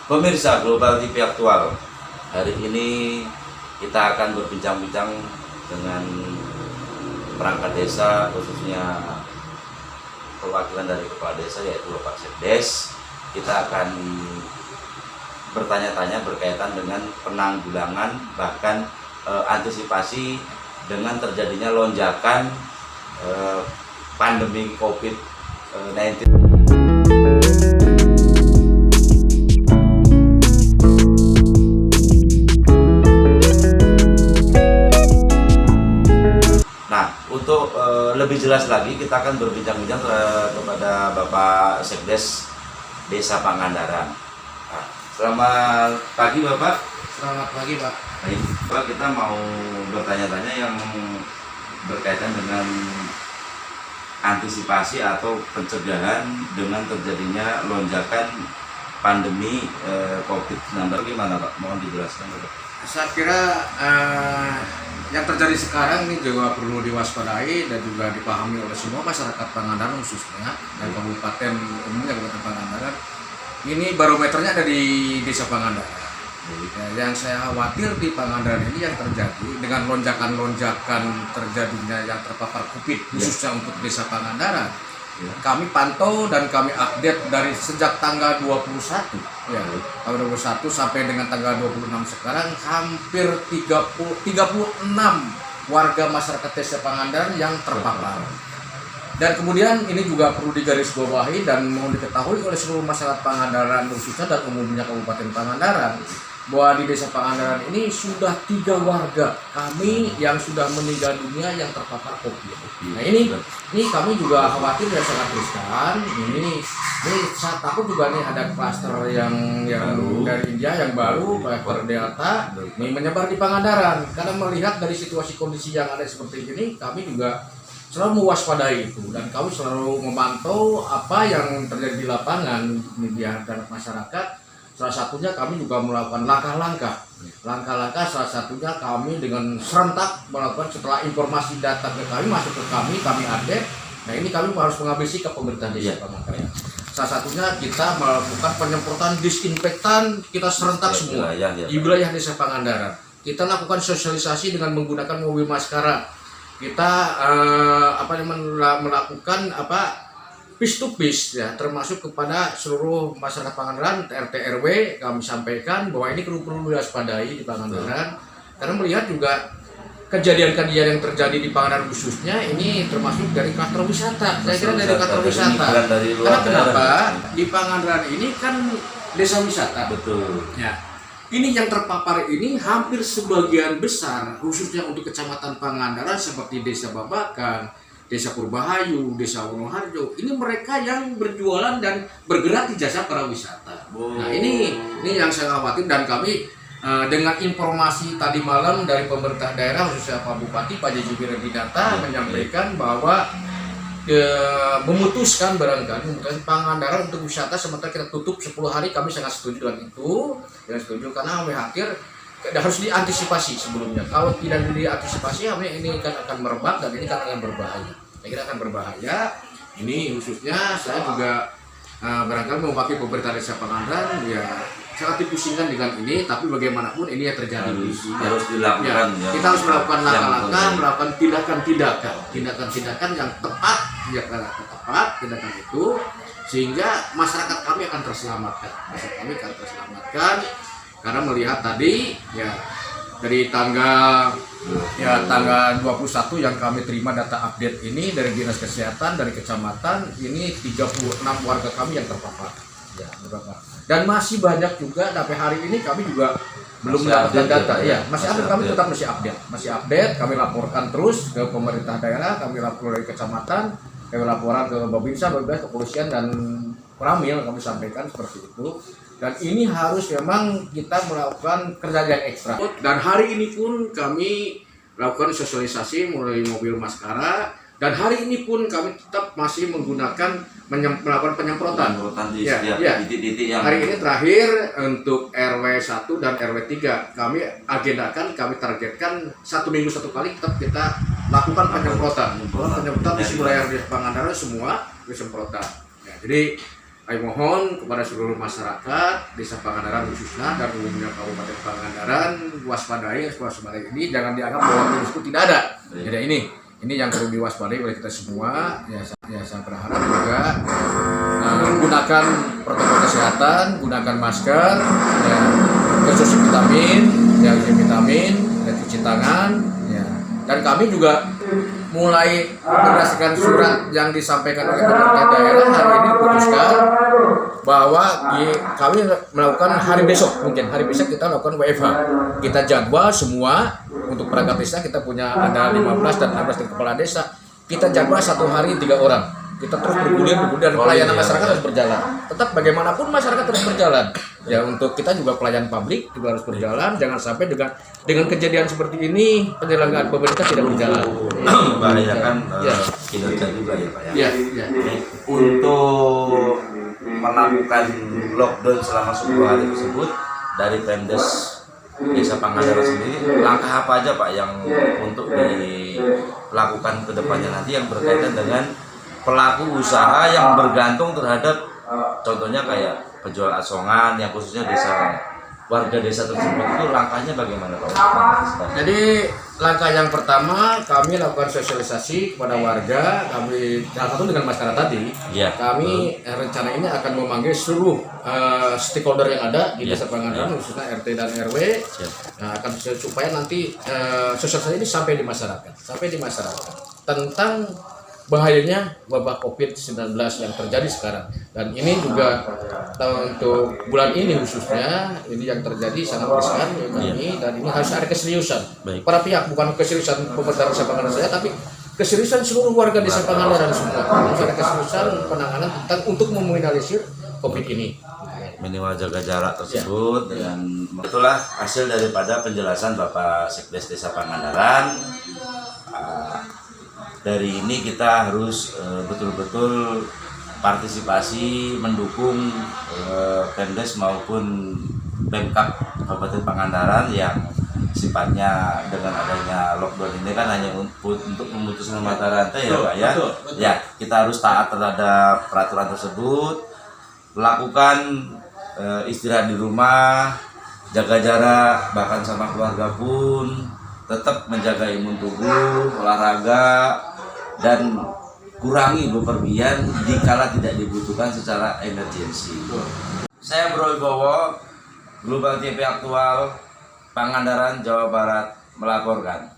Pemirsa Global TV Aktual, hari ini kita akan berbincang-bincang dengan perangkat desa, khususnya perwakilan dari kepala desa yaitu Bapak Sekdes. Kita akan bertanya-tanya berkaitan dengan penanggulangan bahkan antisipasi dengan terjadinya lonjakan pandemi COVID-19. Untuk lebih jelas lagi kita akan berbincang-bincang kepada Bapak Sekdes Desa Pangandaran. Nah, selamat pagi Bapak. Selamat pagi Pak. Baik, Pak, kita mau bertanya-tanya yang berkaitan dengan antisipasi atau pencegahan dengan terjadinya lonjakan pandemi COVID-19. Gimana Pak? Mohon dijelaskan Bapak. Saya kira yang terjadi sekarang ini juga perlu diwaspadai dan juga dipahami oleh semua masyarakat Pangandaran khususnya dan kabupaten umumnya Kabupaten Pangandaran. Ini barometernya ada di Desa Pangandaran. Ya, yang saya khawatir di Pangandaran ini yang terjadi dengan lonjakan-lonjakan terjadinya yang terpapar COVID khususnya untuk Desa Pangandaran. Kami pantau dan kami update dari sejak tanggal 21 ya, tanggal 21 sampai dengan tanggal 26 sekarang hampir 36 warga masyarakat Desa Pangandaran yang terpapar. Dan kemudian ini juga perlu digarisbawahi dan mohon diketahui oleh seluruh masyarakat Pangandaran khususnya dan umumnya Kabupaten Pangandaran bahwa di Desa Pangandaran ini sudah 3 warga kami yang sudah meninggal dunia yang terpapar COVID. Nah ini kami juga khawatir dan sangat riskan. Ini saya takut juga nih ada klaster yang dari India yang baru, klaster Delta, ini menyebar di Pangandaran. Karena melihat dari situasi kondisi yang ada seperti ini, kami juga selalu mewaspadai itu dan kami selalu memantau apa yang terjadi di lapangan di hadapan masyarakat. Salah satunya kami juga melakukan langkah-langkah salah satunya kami dengan serentak melakukan setelah informasi data ke kami masuk ke kami update. Nah ini kami harus mengambil sikap pemerintah desa Pangandaran. Salah satunya kita melakukan penyemprotan disinfektan kita serentak semua di wilayah Desa Pangandaran. Kita lakukan sosialisasi dengan menggunakan mobil maskara. Kita melakukan piece to piece ya, termasuk kepada seluruh masyarakat Pangandaran, RT RW kami sampaikan bahwa ini perlu diwaspadai di Pangandaran karena melihat juga kejadian-kejadian yang terjadi di Pangandaran khususnya ini termasuk dari klaster wisata. Saya kira dari klaster wisata. Karena kenapa? Di Pangandaran ini kan desa wisata. Betul. Ya. Ini yang terpapar ini hampir sebagian besar khususnya untuk Kecamatan Pangandaran seperti Desa Babakan, Desa Purbahayu, Desa Wonoharjo, ini mereka yang berjualan dan bergerak di jasa pariwisata. Nah ini yang saya khawatir dan kami dengan informasi tadi malam dari pemerintah daerah khususnya Pak Bupati Pak Jejibir Bidata menyampaikan bahwa memutuskan Pangandaran untuk wisata sementara kita tutup 10 hari. Kami sangat setuju dengan itu, karena kami khawatir harus diantisipasi sebelumnya. Kalau tidak diantisipasi, ini akan merebak dan ini akan berbahaya. Saya kira akan berbahaya. Ini khususnya saya juga barangkali mewakili pemerintah Desa Pangandaran ya sangat dipusingkan dengan ini. Tapi bagaimanapun ini yang terjadi harus dilakukan. Ya, kita harus melakukan langkah-langkah, melakukan tindakan-tindakan yang tepat, tindakan itu sehingga masyarakat kami akan terselamatkan. Karena melihat tadi ya dari tanggal 21 yang kami terima data update ini dari Dinas Kesehatan dari kecamatan ini 36 warga kami yang terpapar. Ya, dan masih banyak juga sampai hari ini kami juga belum mendapatkan data. Ya, masih update, kami tetap masih update, kami laporkan terus ke pemerintah daerah, kami laporkan dari kecamatan, kami laporan ke Babinsa, kepolisian dan Ramil kami sampaikan seperti itu. Dan ini harus memang kita melakukan kerja yang ekstra. Dan hari ini pun kami lakukan sosialisasi mulai mobil maskara. Dan hari ini pun kami tetap masih melakukan penyemprotan di titik-titik yang hari ini terakhir untuk RW 1 dan RW 3 kami agendakan, kami targetkan 1 minggu 1 kali tetap kita lakukan penyemprotan di wilayah Pangandaran semua disemprotan. Ya, jadi Kami mohon kepada seluruh masyarakat Desa Pangandaran khususnya dan umumnya Kabupaten Pangandaran waspadai ini, jangan dianggap bahwa virus itu tidak ada. Jadi ini yang perlu diwaspadai oleh kita semua. Ya saya berharap juga gunakan protokol kesehatan, gunakan masker, ya, konsumsi vitamin, dan cuci tangan. Ya. Dan kami juga mulai berdasarkan surat yang disampaikan oleh pemerintah daerah hari ini diputuskan bahwa kami melakukan hari besok kita melakukan WFH. Kita jadwal semua untuk perangkat desa, kita punya ada 15 dan 16 dari kepala desa. Kita jadwal 1 hari 3 orang. Kita terus bergulir dan pelayanan masyarakat harus berjalan. Tetap bagaimanapun masyarakat terus berjalan. Ya, untuk kita juga pelayanan publik juga harus berjalan. Jangan sampai dengan kejadian seperti ini penyelenggaraan pemerintah tidak berjalan. Membahayakan kinerja juga ya Pak ya. Ya. Untuk melakukan lockdown selama 10 hari tersebut dari Pemdes Desa Pangandaran sendiri, langkah apa aja Pak yang untuk dilakukan ke depannya nanti yang berkaitan dengan pelaku usaha yang bergantung terhadap contohnya kayak penjual asongan yang khususnya warga desa tersebut, itu langkahnya bagaimana Pak? Jadi langkah yang pertama kami lakukan sosialisasi kepada warga. Kami salah satu dengan masyarakat tadi. Ya, kami rencana ini akan memanggil seluruh stakeholder yang ada di Desa Pangandaran, khususnya RT dan RW. Nah, akan supaya nanti sosialisasi ini sampai di masyarakat tentang bahayanya wabah COVID-19 yang terjadi sekarang. Dan ini juga untuk bulan ini khususnya, ini yang terjadi sangat riskan kami, dan ini harus ada keseriusan para pihak, bukan keseriusan pemerintah Desa Pangandaran saja, tapi keseriusan seluruh warga Desa Pangandaran semua. Harus ada keseriusan penanganan tentang untuk meminimalisir COVID ini. Minimal jaga jarak tersebut dengan itulah hasil daripada penjelasan Bapak Sekdes Desa Pangandaran. Dari ini kita harus betul-betul partisipasi mendukung Pemdes maupun Pemkab Kabupaten Pangandaran yang sifatnya dengan adanya lockdown ini kan hanya untuk memutuskan mata rantai ya Pak ya. Ya, kita harus taat terhadap peraturan tersebut, lakukan istirahat di rumah, jaga jarak bahkan sama keluarga pun, tetap menjaga imun tubuh, olahraga, dan kurangi bepergian dikala tidak dibutuhkan secara emergensi. Saya Bro Wibowo, Global TV Aktual, Pangandaran, Jawa Barat melaporkan.